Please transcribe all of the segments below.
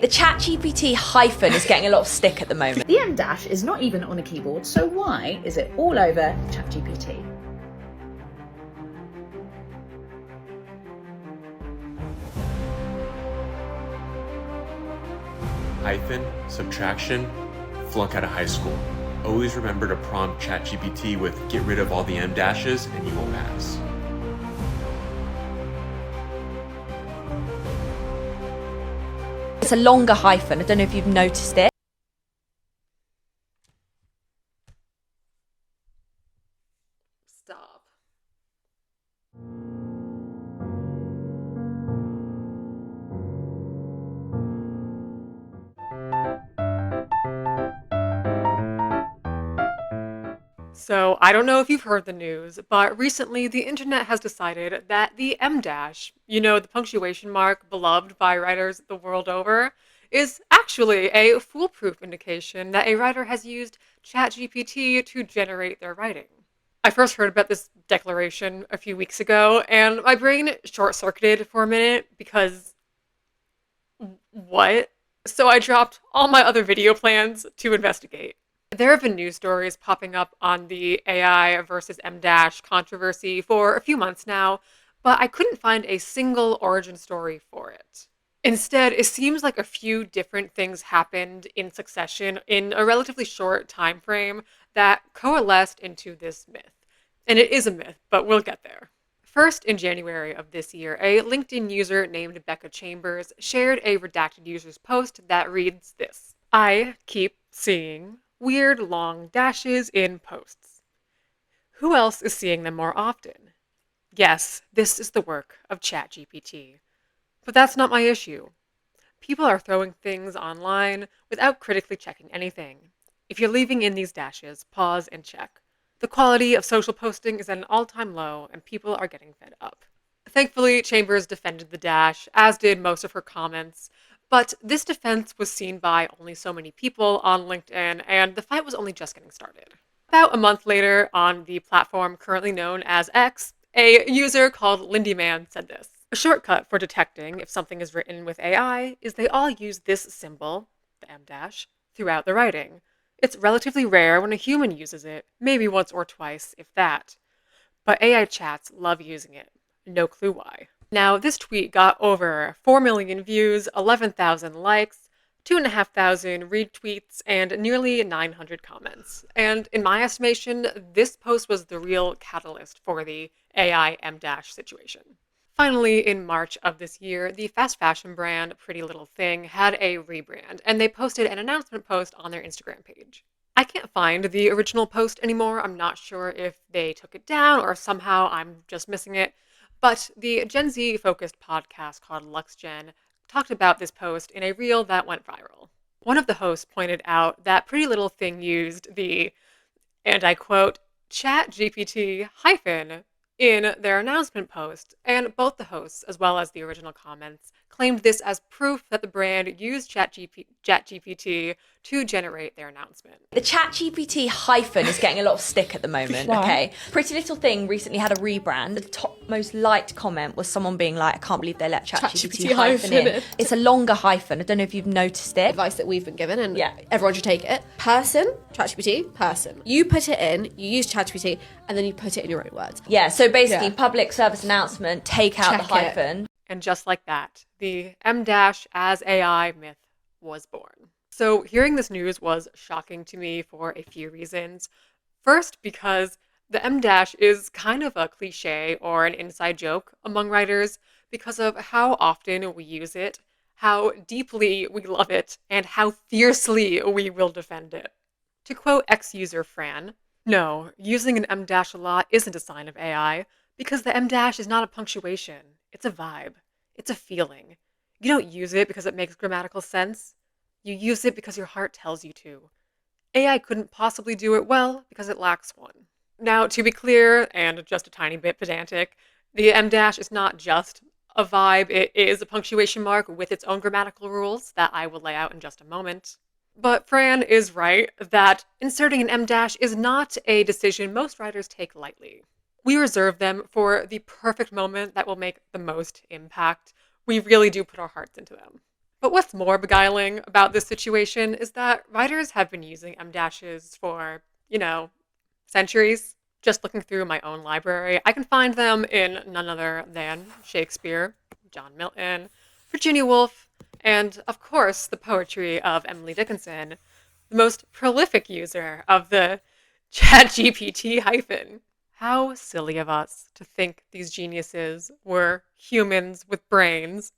The ChatGPT hyphen is getting a lot of stick at the moment. The M dash is not even on a keyboard, so why is it all over ChatGPT? Hyphen, subtraction, flunk out of high school. Always remember to prompt ChatGPT with get rid of all the M dashes and you will pass. It's a longer hyphen. I don't know if you've noticed it. Stop. So, I don't know if you've heard the news, but recently the internet has decided that the M dash, the punctuation mark beloved by writers the world over, is actually a foolproof indication that a writer has used ChatGPT to generate their writing. I first heard about this declaration a few weeks ago, and my brain short-circuited for a minute because what? So I dropped all my other video plans to investigate. There have been news stories popping up on the AI versus M dash controversy for a few months now, but I couldn't find a single origin story for it. Instead, it seems like a few different things happened in succession in a relatively short time frame that coalesced into this myth. And it is a myth, but we'll get there. First, in January of this year, a LinkedIn user named Becca Chambers shared a redacted user's post that reads this: I keep seeing weird long dashes in posts. Who else is seeing them more often? Yes, this is the work of ChatGPT. But that's not my issue. People are throwing things online without critically checking anything. If you're leaving in these dashes, pause and check. The quality of social posting is at an all-time low, and people are getting fed up. Thankfully, Chambers defended the dash, as did most of her comments, but this defense was seen by only so many people on LinkedIn, and the fight was only just getting started. About a month later, on the platform currently known as X, a user called Lindyman said this: a shortcut for detecting if something is written with AI is they all use this symbol, the M dash, throughout the writing. It's relatively rare when a human uses it, maybe once or twice, if that. But AI chats love using it. No clue why. Now, this tweet got over 4 million views, 11,000 likes, 2,500 retweets, and nearly 900 comments. And in my estimation, this post was the real catalyst for the AI M dash situation. Finally, in March of this year, the fast fashion brand Pretty Little Thing had a rebrand, and they posted an announcement post on their Instagram page. I can't find the original post anymore. I'm not sure if they took it down or somehow I'm just missing it. But the Gen Z-focused podcast called LuxGen talked about this post in a reel that went viral. One of the hosts pointed out that Pretty Little Thing used the, and I quote, ChatGPT hyphen in their announcement post, and both the hosts, as well as the original comments, claimed this as proof that the brand used ChatGPT to generate their announcement. The ChatGPT hyphen is getting a lot of stick at the moment. Why? Okay. Pretty Little Thing recently had a rebrand. The top most liked comment was someone being like, I can't believe they let ChatGPT hyphen in. It's a longer hyphen. I don't know if you've noticed it. Advice that we've been given, and Yeah. everyone should take it. Person, ChatGPT, person. You put it in, you use ChatGPT, and then you put it in your own words. Yeah, so basically, Yeah. public service announcement, take out Check the it. hyphen. And just like that, the M dash as AI myth was born. So hearing this news was shocking to me for a few reasons. First, because the M dash is kind of a cliche or an inside joke among writers because of how often we use it, how deeply we love it, and how fiercely we will defend it. To quote ex-user Fran, no, using an M dash a lot isn't a sign of AI because the M dash is not a punctuation. It's a vibe. It's a feeling. You don't use it because it makes grammatical sense. You use it because your heart tells you to. AI couldn't possibly do it well because it lacks one. Now, to be clear, and just a tiny bit pedantic, the M dash is not just a vibe, it is a punctuation mark with its own grammatical rules that I will lay out in just a moment. But Fran is right that inserting an M dash is not a decision most writers take lightly. We reserve them for the perfect moment that will make the most impact. We really do put our hearts into them. But what's more beguiling about this situation is that writers have been using em dashes for, centuries. Just looking through my own library, I can find them in none other than Shakespeare, John Milton, Virginia Woolf, and, of course, the poetry of Emily Dickinson, the most prolific user of the ChatGPT hyphen. How silly of us to think these geniuses were humans with brains.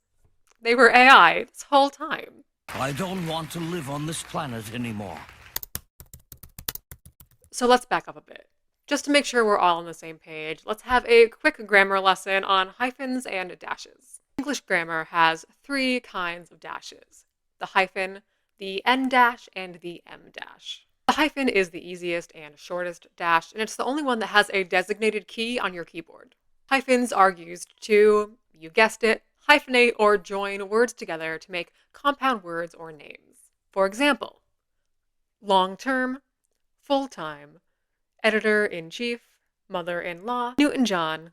They were AI this whole time. I don't want to live on this planet anymore. So let's back up a bit. Just to make sure we're all on the same page, let's have a quick grammar lesson on hyphens and dashes. English grammar has three kinds of dashes: the hyphen, the n dash, and the m dash. The hyphen is the easiest and shortest dash, and it's the only one that has a designated key on your keyboard. Hyphens are used to, you guessed it, hyphenate or join words together to make compound words or names. For example, long-term, full-time, editor-in-chief, mother-in-law, Newton-John,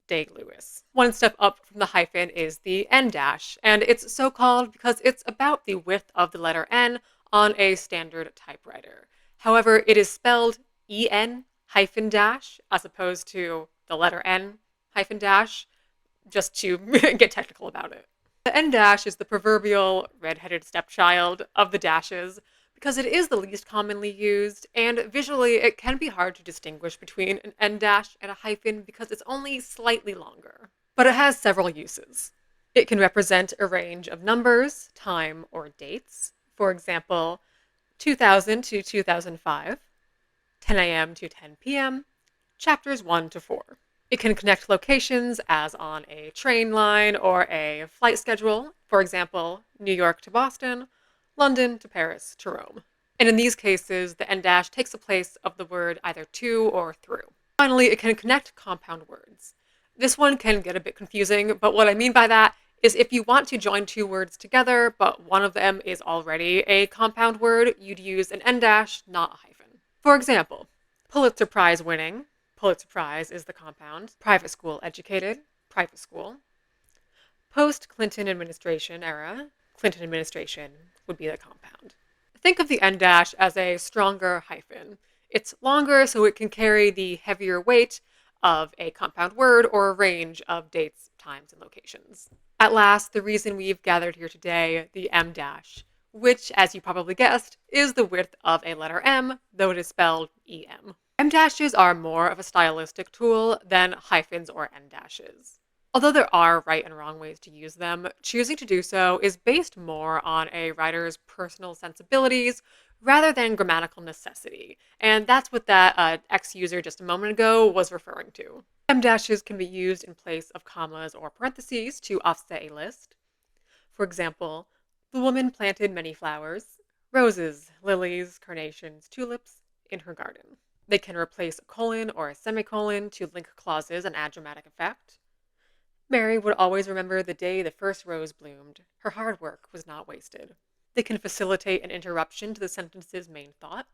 Day-Lewis. One step up from the hyphen is the n dash, and it's so called because it's about the width of the letter n on a standard typewriter. However, it is spelled en hyphen dash as opposed to the letter n hyphen dash, just to get technical about it. The n dash is the proverbial red-headed stepchild of the dashes because it is the least commonly used, and visually it can be hard to distinguish between an n dash and a hyphen because it's only slightly longer. But it has several uses. It can represent a range of numbers, time, or dates. For example, 2000 to 2005, 10 a.m. to 10 p.m., chapters 1 to 4. It can connect locations as on a train line or a flight schedule, for example, New York to Boston, London to Paris to Rome. And in these cases, the n dash takes the place of the word either to or through. Finally, it can connect compound words. This one can get a bit confusing, but what I mean by that is if you want to join two words together, but one of them is already a compound word, you'd use an n dash, not a hyphen. For example, Pulitzer Prize winning, Pulitzer Prize is the compound, private school educated, private school. Post-Clinton administration era, Clinton administration would be the compound. Think of the n dash as a stronger hyphen. It's longer so it can carry the heavier weight of a compound word or a range of dates, times, and locations. At last, the reason we've gathered here today, the m dash, which, as you probably guessed, is the width of a letter M, though it is spelled em. M dashes are more of a stylistic tool than hyphens or n dashes. Although there are right and wrong ways to use them, choosing to do so is based more on a writer's personal sensibilities rather than grammatical necessity. And that's what that ex-user just a moment ago was referring to. M dashes can be used in place of commas or parentheses to offset a list. For example, the woman planted many flowers, roses, lilies, carnations, tulips, in her garden. They can replace a colon or a semicolon to link clauses and add dramatic effect. Mary would always remember the day the first rose bloomed. Her hard work was not wasted. They can facilitate an interruption to the sentence's main thought.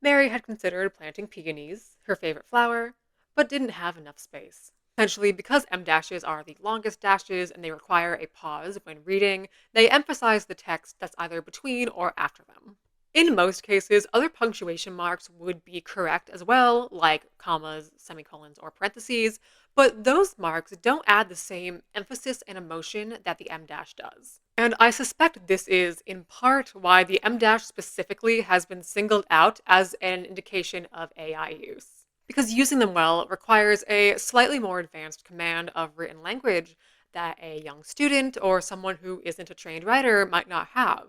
Mary had considered planting peonies, her favorite flower, but didn't have enough space. Essentially, because M dashes are the longest dashes and they require a pause when reading, they emphasize the text that's either between or after them. In most cases, other punctuation marks would be correct as well, like commas, semicolons, or parentheses, but those marks don't add the same emphasis and emotion that the M dash does. And I suspect this is, in part, why the M dash specifically has been singled out as an indication of AI use. Because using them well requires a slightly more advanced command of written language that a young student or someone who isn't a trained writer might not have,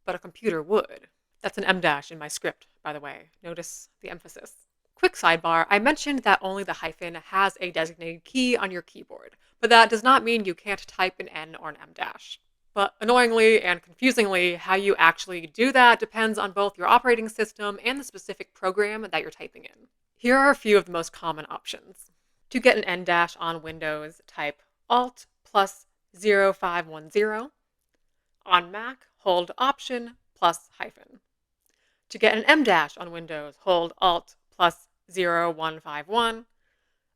but a computer would. That's an M dash in my script, by the way. Notice the emphasis. Quick sidebar, I mentioned that only the hyphen has a designated key on your keyboard, but that does not mean you can't type an N or an M dash. But annoyingly and confusingly, how you actually do that depends on both your operating system and the specific program that you're typing in. Here are a few of the most common options. To get an N dash on Windows, type Alt plus 0510. On Mac, hold Option plus hyphen. To get an M dash on Windows, hold Alt plus 0151.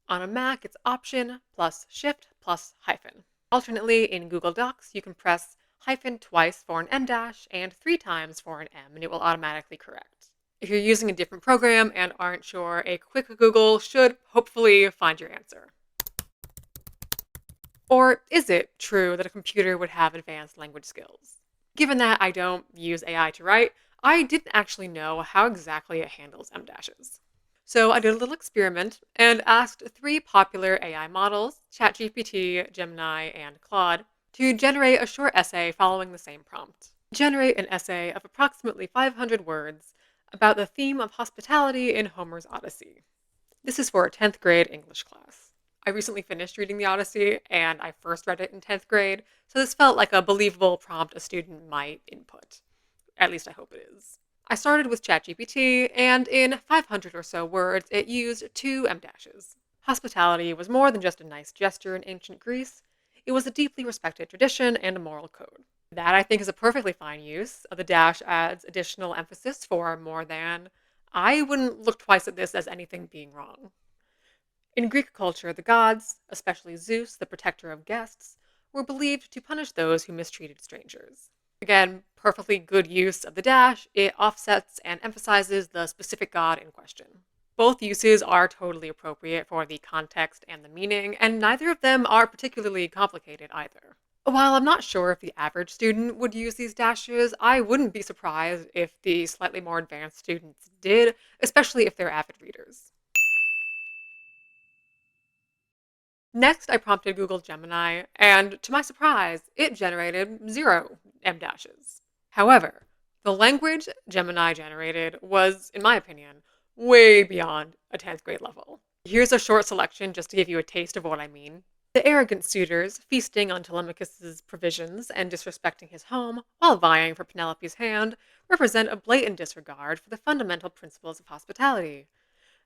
On a Mac, it's Option plus Shift plus hyphen. Alternately, in Google Docs, you can press hyphen twice for an M dash, and 3 times for an M, and it will automatically correct. If you're using a different program and aren't sure, a quick Google should hopefully find your answer. Or is it true that a computer would have advanced language skills? Given that I don't use AI to write, I didn't actually know how exactly it handles M dashes. So I did a little experiment and asked 3 popular AI models, ChatGPT, Gemini, and Claude, to generate a short essay following the same prompt. Generate an essay of approximately 500 words about the theme of hospitality in Homer's Odyssey. This is for a 10th grade English class. I recently finished reading the Odyssey, and I first read it in 10th grade, so this felt like a believable prompt a student might input. At least I hope it is. I started with ChatGPT, and in 500 or so words, it used 2 M dashes. Hospitality was more than just a nice gesture in ancient Greece. It was a deeply respected tradition and a moral code. That, I think, is a perfectly fine use. The dash adds additional emphasis for more than. I wouldn't look twice at this as anything being wrong. In Greek culture, the gods, especially Zeus, the protector of guests, were believed to punish those who mistreated strangers. Again, perfectly good use of the dash. It offsets and emphasizes the specific god in question. Both uses are totally appropriate for the context and the meaning, and neither of them are particularly complicated either. While I'm not sure if the average student would use these dashes, I wouldn't be surprised if the slightly more advanced students did, especially if they're avid readers. Next, I prompted Google Gemini, and to my surprise, it generated 0 M dashes. However, the language Gemini generated was, in my opinion, way beyond a 10th grade level. Here's a short selection just to give you a taste of what I mean. The arrogant suitors, feasting on Telemachus's provisions and disrespecting his home while vying for Penelope's hand, represent a blatant disregard for the fundamental principles of hospitality.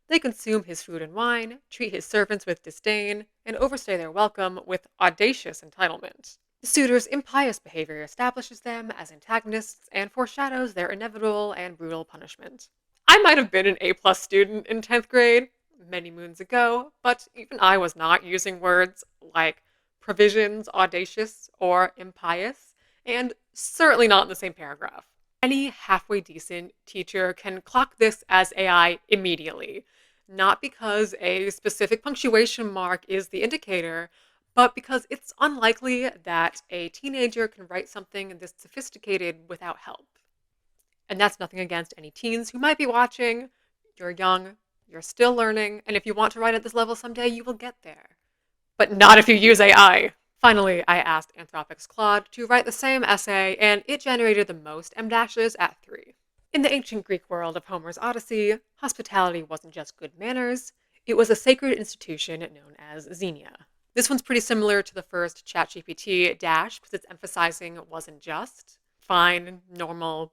They consume his food and wine, treat his servants with disdain, and overstay their welcome with audacious entitlement. The suitors' impious behavior establishes them as antagonists and foreshadows their inevitable and brutal punishment. I might have been an A+ student in 10th grade many moons ago, but even I was not using words like provisions, audacious, or impious, and certainly not in the same paragraph. Any halfway decent teacher can clock this as AI immediately, not because a specific punctuation mark is the indicator, but because it's unlikely that a teenager can write something this sophisticated without help. And that's nothing against any teens who might be watching. You're young, you're still learning, and if you want to write at this level someday, you will get there. But not if you use AI. Finally, I asked Anthropic's Claude to write the same essay, and it generated the most M dashes at 3. In the ancient Greek world of Homer's Odyssey, hospitality wasn't just good manners, it was a sacred institution known as xenia. This one's pretty similar to the first ChatGPT dash because it's emphasizing it wasn't just. Fine, normal,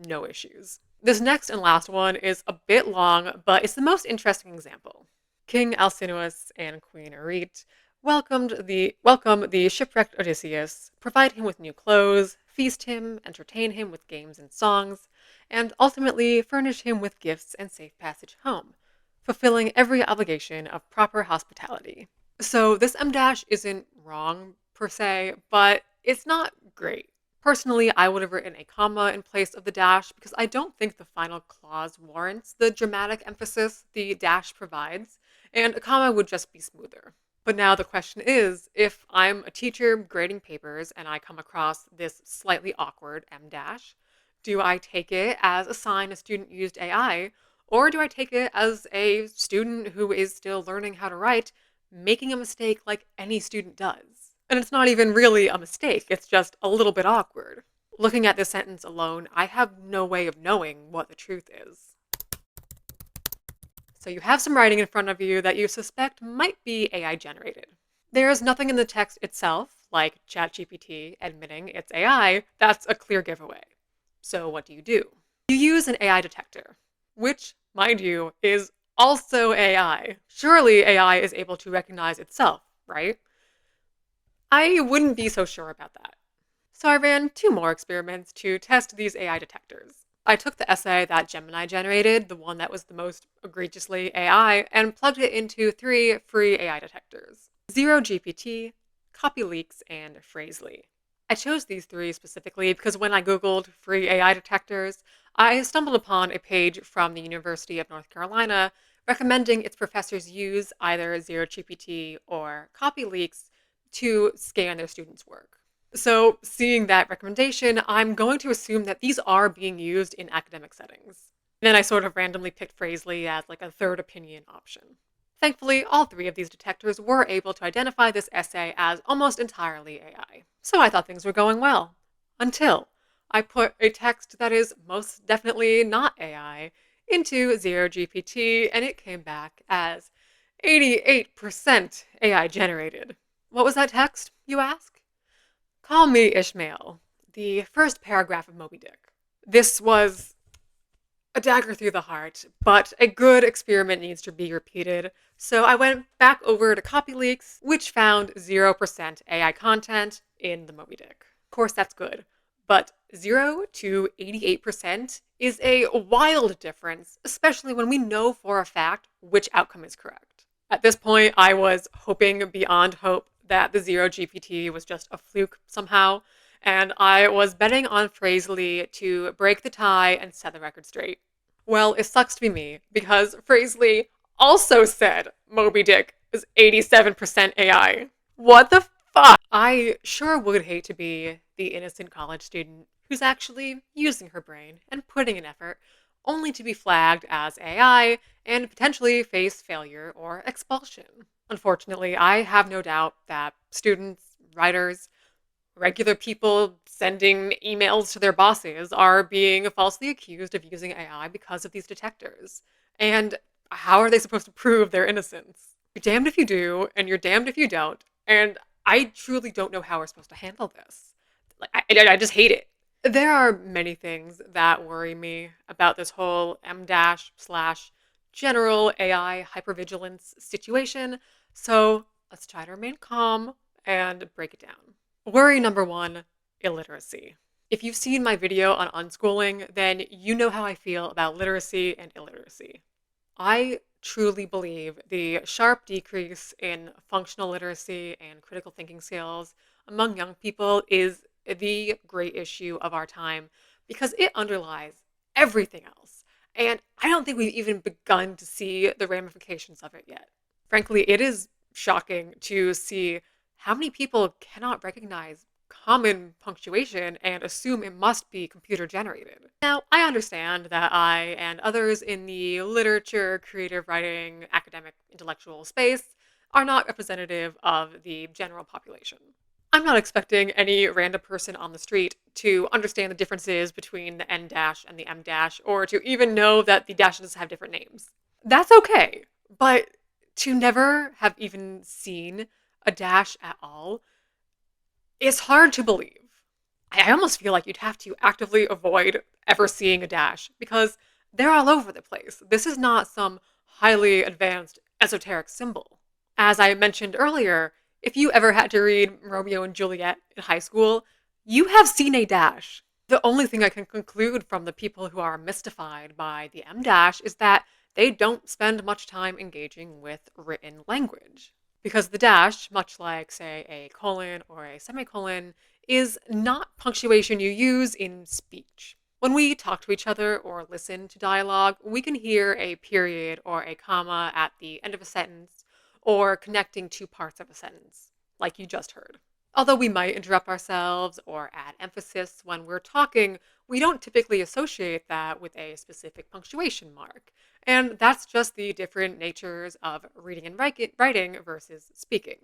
no issues. This next and last one is a bit long, but it's the most interesting example. King Alcinous and Queen Arete welcome the shipwrecked Odysseus, provide him with new clothes, feast him, entertain him with games and songs, and ultimately furnish him with gifts and safe passage home, fulfilling every obligation of proper hospitality. So this M dash isn't wrong per se, but it's not great. Personally, I would have written a comma in place of the dash because I don't think the final clause warrants the dramatic emphasis the dash provides, and a comma would just be smoother. But now the question is, if I'm a teacher grading papers and I come across this slightly awkward M dash, do I take it as a sign a student used AI, or do I take it as a student who is still learning how to write, making a mistake like any student does? And it's not even really a mistake, it's just a little bit awkward. Looking at this sentence alone, I have no way of knowing what the truth is. So you have some writing in front of you that you suspect might be AI generated. There is nothing in the text itself, like ChatGPT admitting it's AI, that's a clear giveaway. So what do? You use an AI detector, which, mind you, is also AI. Surely AI is able to recognize itself, right? I wouldn't be so sure about that. So I ran 2 more experiments to test these AI detectors. I took the essay that Gemini generated, the one that was the most egregiously AI, and plugged it into 3 free AI detectors: 0GPT, CopyLeaks, and Phrasely. I chose these three specifically because when I Googled free AI detectors, I stumbled upon a page from the University of North Carolina recommending its professors use either ZeroGPT or CopyLeaks to scan their students' work. So, seeing that recommendation, I'm going to assume that these are being used in academic settings. Then I sort of randomly picked Phrasely as like a third opinion option. Thankfully, all three of these detectors were able to identify this essay as almost entirely AI. So I thought things were going well. Until I put a text that is most definitely not AI into ZeroGPT and it came back as 88% AI generated. What was that text, you ask? Call me Ishmael, the first paragraph of Moby Dick. This was a dagger through the heart, but a good experiment needs to be repeated. So I went back over to CopyLeaks, which found 0% AI content in the Moby Dick. Of course, that's good, but 0 to 88% is a wild difference, especially when we know for a fact which outcome is correct. At this point, I was hoping beyond hope that the ZeroGPT was just a fluke somehow, and I was betting on Phrasely to break the tie and set the record straight. Well, it sucks to be me, because Phrasely also said Moby Dick is 87% AI. What the fuck? I sure would hate to be the innocent college student who's actually using her brain and putting in effort, only to be flagged as AI and potentially face failure or expulsion. Unfortunately, I have no doubt that students, writers, regular people sending emails to their bosses are being falsely accused of using AI because of these detectors. And how are they supposed to prove their innocence? You're damned if you do, and you're damned if you don't. And I truly don't know how we're supposed to handle this. I just hate it. There are many things that worry me about this whole M-/general AI hypervigilance situation. So let's try to remain calm and break it down. Worry number one, illiteracy. If you've seen my video on unschooling, then you know how I feel about literacy and illiteracy. I truly believe the sharp decrease in functional literacy and critical thinking skills among young people is the great issue of our time because it underlies everything else. And I don't think we've even begun to see the ramifications of it yet. Frankly, it is shocking to see how many people cannot recognize common punctuation and assume it must be computer generated. Now, I understand that I and others in the literature, creative writing, academic, intellectual space are not representative of the general population. I'm not expecting any random person on the street to understand the differences between the N dash and the M dash, or to even know that the dashes have different names. That's okay, but to never have even seen a dash at all, it's hard to believe. I almost feel like you'd have to actively avoid ever seeing a dash because they're all over the place. This is not some highly advanced esoteric symbol. As I mentioned earlier, if you ever had to read Romeo and Juliet in high school, you have seen a dash. The only thing I can conclude from the people who are mystified by the M dash is that they don't spend much time engaging with written language. Because the dash, much like, say, a colon or a semicolon, is not punctuation you use in speech. When we talk to each other or listen to dialogue, we can hear a period or a comma at the end of a sentence or connecting two parts of a sentence, like you just heard. Although we might interrupt ourselves or add emphasis when we're talking, we don't typically associate that with a specific punctuation mark. And that's just the different natures of reading and writing versus speaking.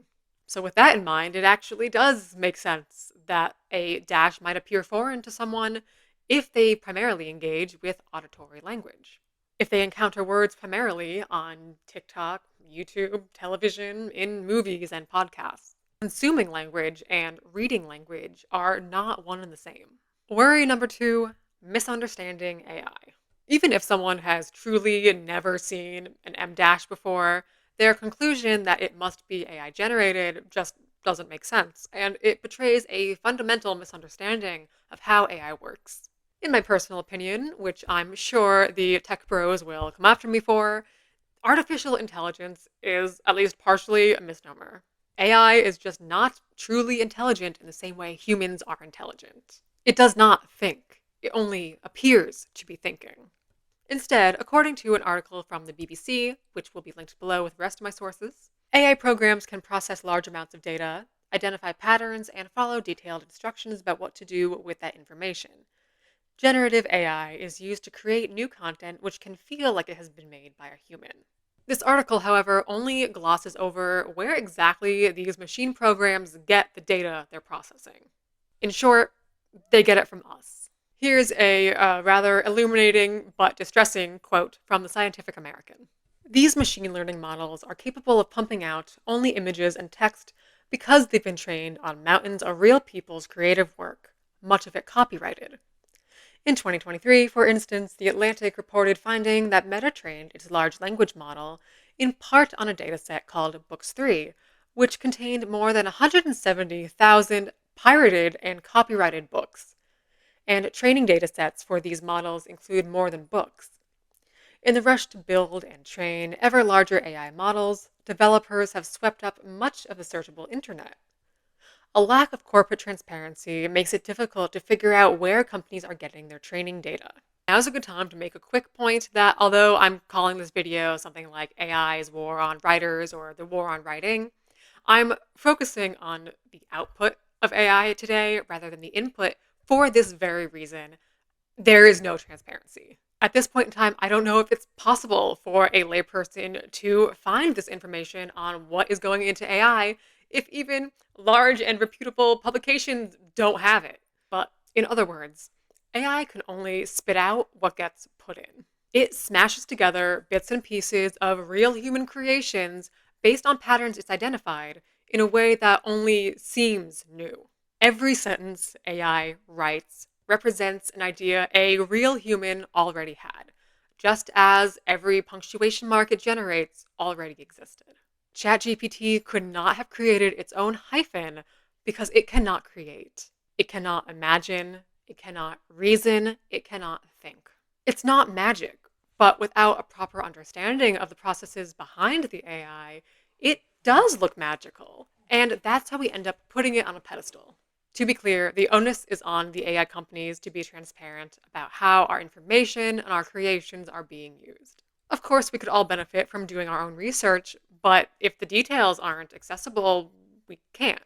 So with that in mind, it actually does make sense that a dash might appear foreign to someone if they primarily engage with auditory language. If they encounter words primarily on TikTok, YouTube, television, in movies and podcasts. Consuming language and reading language are not one and the same. Worry number two, misunderstanding AI. Even if someone has truly never seen an M dash before, their conclusion that it must be AI generated just doesn't make sense, and it betrays a fundamental misunderstanding of how AI works. In my personal opinion, which I'm sure the tech bros will come after me for, artificial intelligence is at least partially a misnomer. AI is just not truly intelligent in the same way humans are intelligent. It does not think. It only appears to be thinking. Instead, according to an article from the BBC, which will be linked below with the rest of my sources, AI programs can process large amounts of data, identify patterns, and follow detailed instructions about what to do with that information. Generative AI is used to create new content which can feel like it has been made by a human. This article, however, only glosses over where exactly these machine programs get the data they're processing. In short, they get it from us. Here's a rather illuminating but distressing quote from the Scientific American. These machine learning models are capable of pumping out only images and text because they've been trained on mountains of real people's creative work, much of it copyrighted. In 2023, for instance, The Atlantic reported finding that Meta trained its large language model in part on a dataset called Books 3, which contained more than 170,000 pirated and copyrighted books. And training datasets for these models include more than books. In the rush to build and train ever larger AI models, developers have swept up much of the searchable internet. A lack of corporate transparency makes it difficult to figure out where companies are getting their training data. Now's a good time to make a quick point that although I'm calling this video something like AI's war on writers or the war on writing, I'm focusing on the output of AI today rather than the input for this very reason. There is no transparency. At this point in time, I don't know if it's possible for a layperson to find this information on what is going into AI if even large and reputable publications don't have it. But in other words, AI can only spit out what gets put in. It smashes together bits and pieces of real human creations based on patterns it's identified in a way that only seems new. Every sentence AI writes represents an idea a real human already had, just as every punctuation mark it generates already existed. ChatGPT could not have created its own hyphen because it cannot create. It cannot imagine. It cannot reason. It cannot think. It's not magic, but without a proper understanding of the processes behind the AI, it does look magical. And that's how we end up putting it on a pedestal. To be clear, the onus is on the AI companies to be transparent about how our information and our creations are being used. Of course, we could all benefit from doing our own research, but if the details aren't accessible, we can't.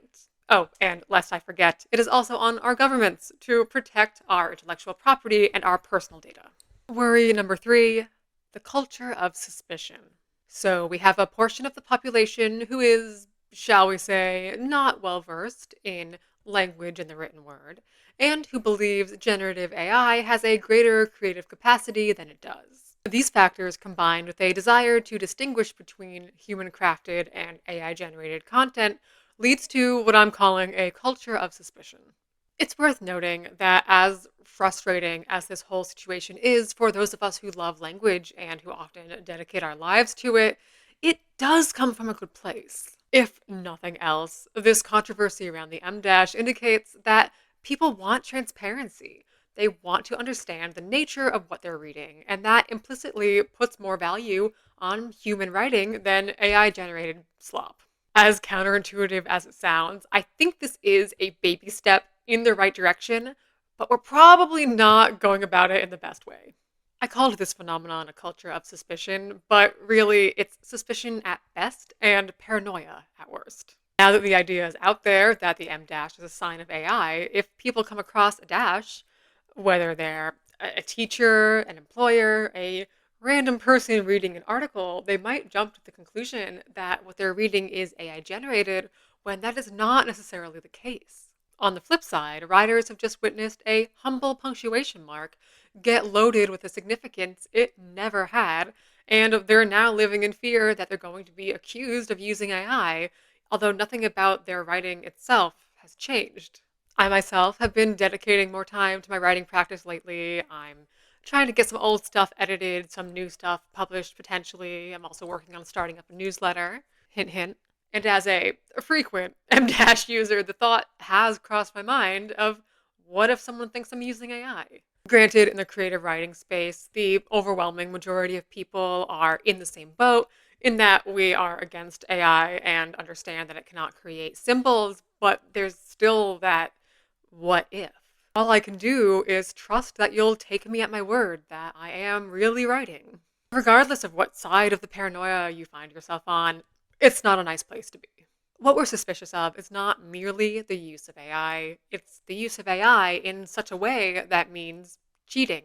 Oh, and lest I forget, it is also on our governments to protect our intellectual property and our personal data. Worry number 3, the culture of suspicion. So we have a portion of the population who is, shall we say, not well versed in language in the written word, and who believes generative AI has a greater creative capacity than it does. These factors, combined with a desire to distinguish between human-crafted and AI-generated content, leads to what I'm calling a culture of suspicion. It's worth noting that as frustrating as this whole situation is for those of us who love language and who often dedicate our lives to it, it does come from a good place. If nothing else, this controversy around the M- indicates that people want transparency. They want to understand the nature of what they're reading, and that implicitly puts more value on human writing than AI-generated slop. As counterintuitive as it sounds, I think this is a baby step in the right direction, but we're probably not going about it in the best way. I called this phenomenon a culture of suspicion, but really it's suspicion at best and paranoia at worst. Now that the idea is out there that the M- is a sign of AI, if people come across a dash, whether they're a teacher, an employer, a random person reading an article, they might jump to the conclusion that what they're reading is AI generated when that is not necessarily the case. On the flip side, writers have just witnessed a humble punctuation mark get loaded with a significance it never had, and they're now living in fear that they're going to be accused of using AI, although nothing about their writing itself has changed. I myself have been dedicating more time to my writing practice lately. I'm trying to get some old stuff edited, some new stuff published potentially. I'm also working on starting up a newsletter. Hint, hint. And as a frequent M- user, the thought has crossed my mind of what if someone thinks I'm using AI? Granted, in the creative writing space, the overwhelming majority of people are in the same boat, in that we are against AI and understand that it cannot create symbols, but there's still that what if? All I can do is trust that you'll take me at my word that I am really writing. Regardless of what side of the paranoia you find yourself on, it's not a nice place to be. What we're suspicious of is not merely the use of AI, it's the use of AI in such a way that means cheating,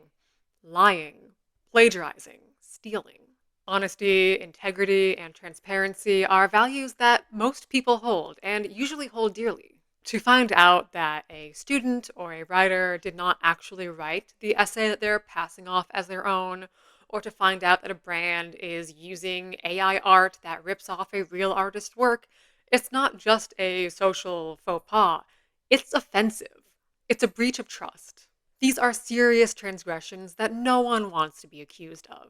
lying, plagiarizing, stealing. Honesty, integrity, and transparency are values that most people hold, and usually hold dearly. To find out that a student or a writer did not actually write the essay that they're passing off as their own, or to find out that a brand is using AI art that rips off a real artist's work, it's not just a social faux pas, it's offensive. It's a breach of trust. These are serious transgressions that no one wants to be accused of.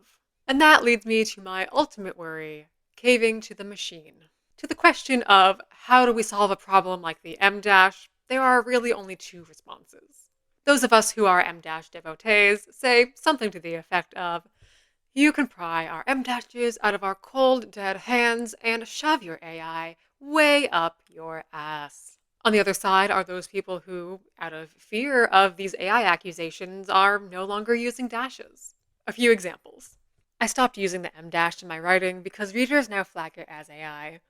And that leads me to my ultimate worry, caving to the machine. To the question of how do we solve a problem like the M dash, there are really only two responses. Those of us who are M dash devotees say something to the effect of, you can pry our M dashes out of our cold, dead hands and shove your AI way up your ass. On the other side are those people who, out of fear of these AI accusations, are no longer using dashes. A few examples. I stopped using the M dash in my writing because readers now flag it as AI,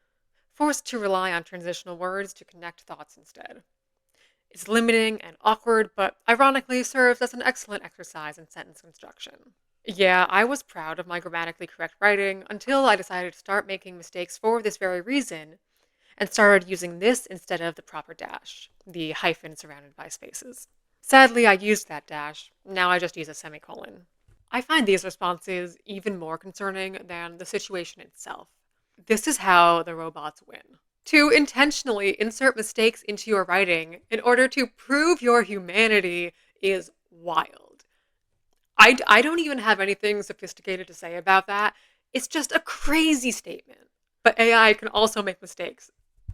forced to rely on transitional words to connect thoughts instead. It's limiting and awkward, but ironically serves as an excellent exercise in sentence construction. Yeah, I was proud of my grammatically correct writing until I decided to start making mistakes for this very reason and started using this instead of the proper dash, the hyphen surrounded by spaces. Sadly, I used that dash. Now I just use a semicolon. I find these responses even more concerning than the situation itself. This is how the robots win. To intentionally insert mistakes into your writing in order to prove your humanity is wild. I don't even have anything sophisticated to say about that. It's just a crazy statement. But AI can also make mistakes,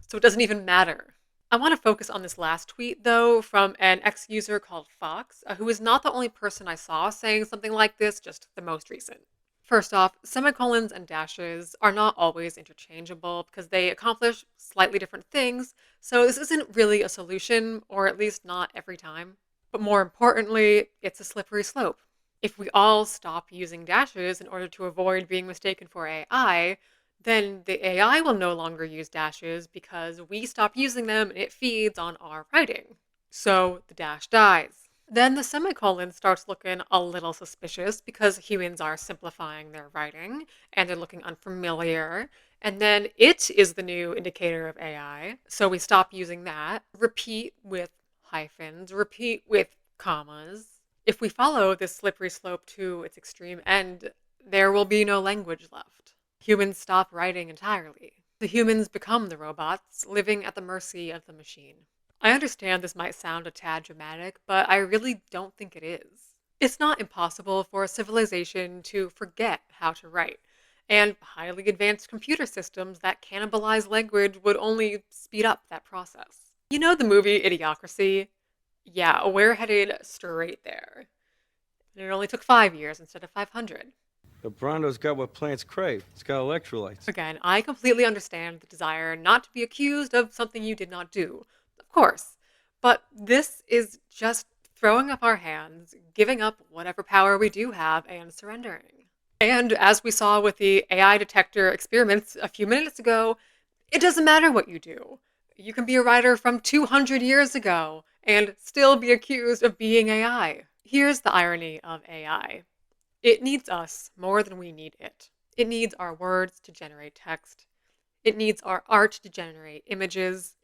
so it doesn't even matter. I want to focus on this last tweet, though, from an ex-user called Fox, who is not the only person I saw saying something like this, just the most recent. First off, semicolons and dashes are not always interchangeable because they accomplish slightly different things, so this isn't really a solution, or at least not every time. But more importantly, it's a slippery slope. If we all stop using dashes in order to avoid being mistaken for AI, then the AI will no longer use dashes because we stop using them and it feeds on our writing. So the dash dies. Then the semicolon starts looking a little suspicious because humans are simplifying their writing and they're looking unfamiliar. And then it is the new indicator of AI. So we stop using that. Repeat with hyphens, repeat with commas. If we follow this slippery slope to its extreme end, there will be no language left. Humans stop writing entirely. The humans become the robots, living at the mercy of the machine. I understand this might sound a tad dramatic, but I really don't think it is. It's not impossible for a civilization to forget how to write, and highly advanced computer systems that cannibalize language would only speed up that process. You know the movie Idiocracy? Yeah, we're headed straight there. And it only took 5 years instead of 500. The Bronto's got what plants crave. It's got electrolytes. Again, I completely understand the desire not to be accused of something you did not do. Of course. But this is just throwing up our hands, giving up whatever power we do have, and surrendering. And as we saw with the AI detector experiments a few minutes ago, it doesn't matter what you do. You can be a writer from 200 years ago and still be accused of being AI. Here's the irony of AI. It needs us more than we need it. It needs our words to generate text. It needs our art to generate images.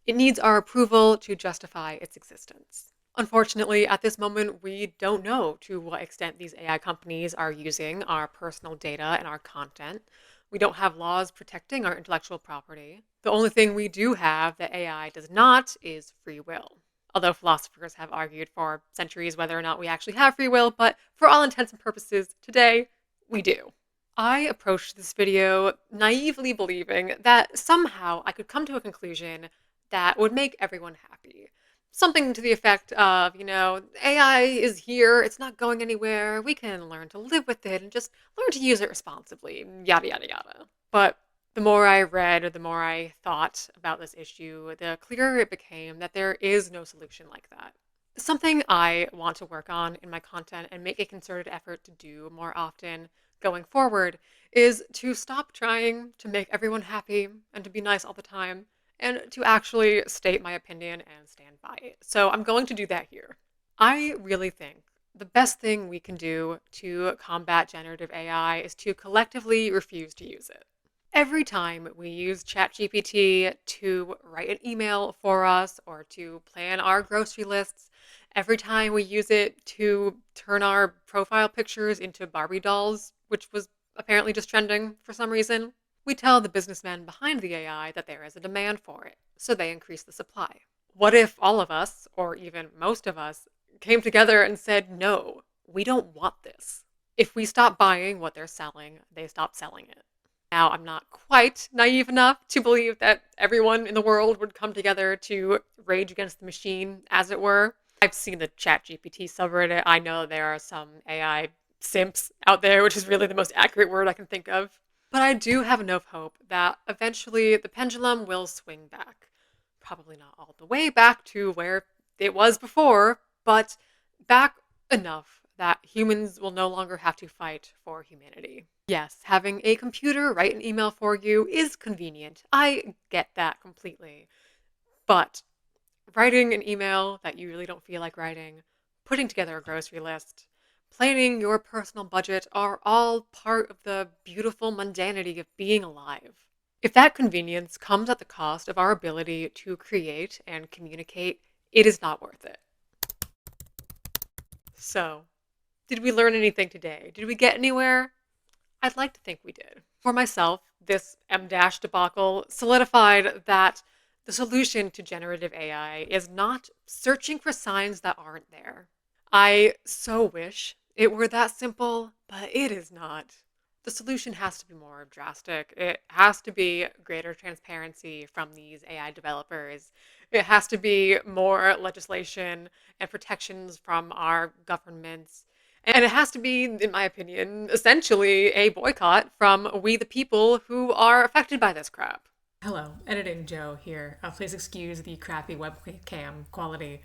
It needs our approval to justify its existence. Unfortunately, at this moment, we don't know to what extent these AI companies are using our personal data and our content. We don't have laws protecting our intellectual property. The only thing we do have that AI does not is free will. Although philosophers have argued for centuries whether or not we actually have free will, but for all intents and purposes, today, we do. I approached this video naively believing that somehow I could come to a conclusion that would make everyone happy. Something to the effect of, AI is here, it's not going anywhere, we can learn to live with it and just learn to use it responsibly, yada, yada, yada. But the more I read, or the more I thought about this issue, the clearer it became that there is no solution like that. Something I want to work on in my content and make a concerted effort to do more often going forward is to stop trying to make everyone happy and to be nice all the time, and to actually state my opinion and stand by it. So I'm going to do that here. I really think the best thing we can do to combat generative AI is to collectively refuse to use it. Every time we use ChatGPT to write an email for us or to plan our grocery lists, every time we use it to turn our profile pictures into Barbie dolls, which was apparently just trending for some reason, we tell the businessmen behind the AI that there is a demand for it, so they increase the supply. What if all of us, or even most of us, came together and said, no, we don't want this? If we stop buying what they're selling, they stop selling it. Now, I'm not quite naive enough to believe that everyone in the world would come together to rage against the machine, as it were. I've seen the ChatGPT subreddit. I know there are some AI simps out there, which is really the most accurate word I can think of. But I do have enough hope that eventually the pendulum will swing back. Probably not all the way back to where it was before, but back enough that humans will no longer have to fight for humanity. Yes, having a computer write an email for you is convenient. I get that completely. But writing an email that you really don't feel like writing, putting together a grocery list, planning your personal budget are all part of the beautiful mundanity of being alive. If that convenience comes at the cost of our ability to create and communicate, it is not worth it. So, did we learn anything today? Did we get anywhere? I'd like to think we did. For myself, this M- debacle solidified that the solution to generative AI is not searching for signs that aren't there. I so wish it were that simple, but it is not. The solution has to be more drastic. It has to be greater transparency from these AI developers. It has to be more legislation and protections from our governments. And it has to be, in my opinion, essentially a boycott from we the people who are affected by this crap. Hello, Editing Joe here. Please excuse the crappy webcam quality,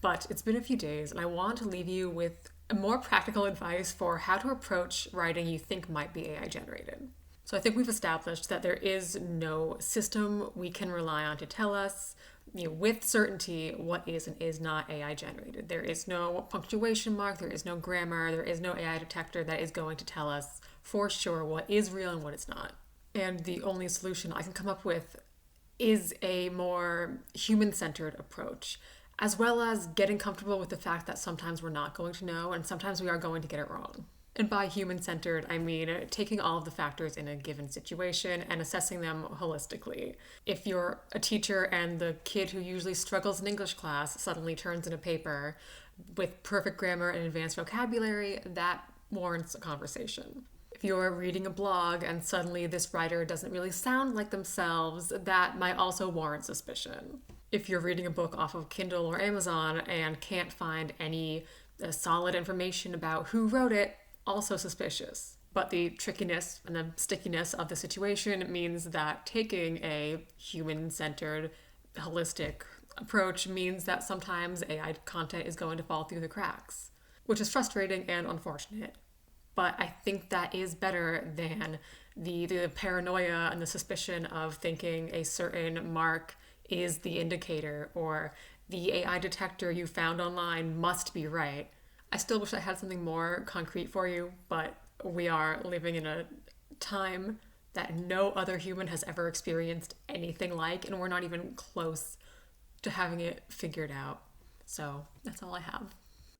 but it's been a few days and I want to leave you with more practical advice for how to approach writing you think might be AI generated. So I think we've established that there is no system we can rely on to tell us with certainty what is and is not AI generated. There is no punctuation mark, there is no grammar, there is no AI detector that is going to tell us for sure what is real and what is not. And the only solution I can come up with is a more human-centered approach, as well as getting comfortable with the fact that sometimes we're not going to know and sometimes we are going to get it wrong. And by human-centered, I mean taking all of the factors in a given situation and assessing them holistically. If you're a teacher and the kid who usually struggles in English class suddenly turns in a paper with perfect grammar and advanced vocabulary, that warrants a conversation. If you're reading a blog and suddenly this writer doesn't really sound like themselves, that might also warrant suspicion. If you're reading a book off of Kindle or Amazon and can't find any solid information about who wrote it, also suspicious. But the trickiness and the stickiness of the situation means that taking a human-centered, holistic approach means that sometimes AI content is going to fall through the cracks, which is frustrating and unfortunate. But I think that is better than the paranoia and the suspicion of thinking a certain mark is the indicator or the AI detector you found online must be right. I still wish I had something more concrete for you, but we are living in a time that no other human has ever experienced anything like, and we're not even close to having it figured out. So that's all I have.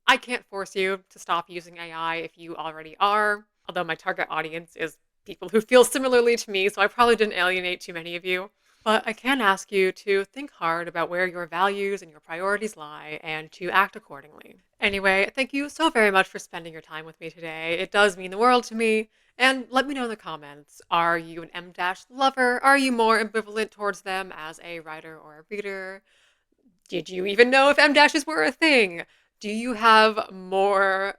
I can't force you to stop using AI if you already are, although my target audience is people who feel similarly to me, so I probably didn't alienate too many of you. But I can ask you to think hard about where your values and your priorities lie and to act accordingly. Anyway, thank you so very much for spending your time with me today. It does mean the world to me. And let me know in the comments, are you an M- lover? Are you more ambivalent towards them as a writer or a reader? Did you even know if M- were a thing? Do you have more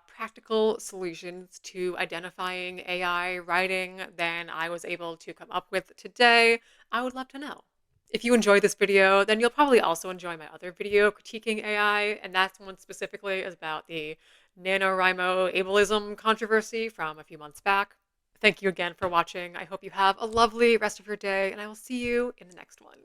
practical solutions to identifying AI writing than I was able to come up with today? I would love to know. If you enjoyed this video, then you'll probably also enjoy my other video critiquing AI, and that one specifically is about the NaNoWriMo ableism controversy from a few months back. Thank you again for watching. I hope you have a lovely rest of your day, and I will see you in the next one.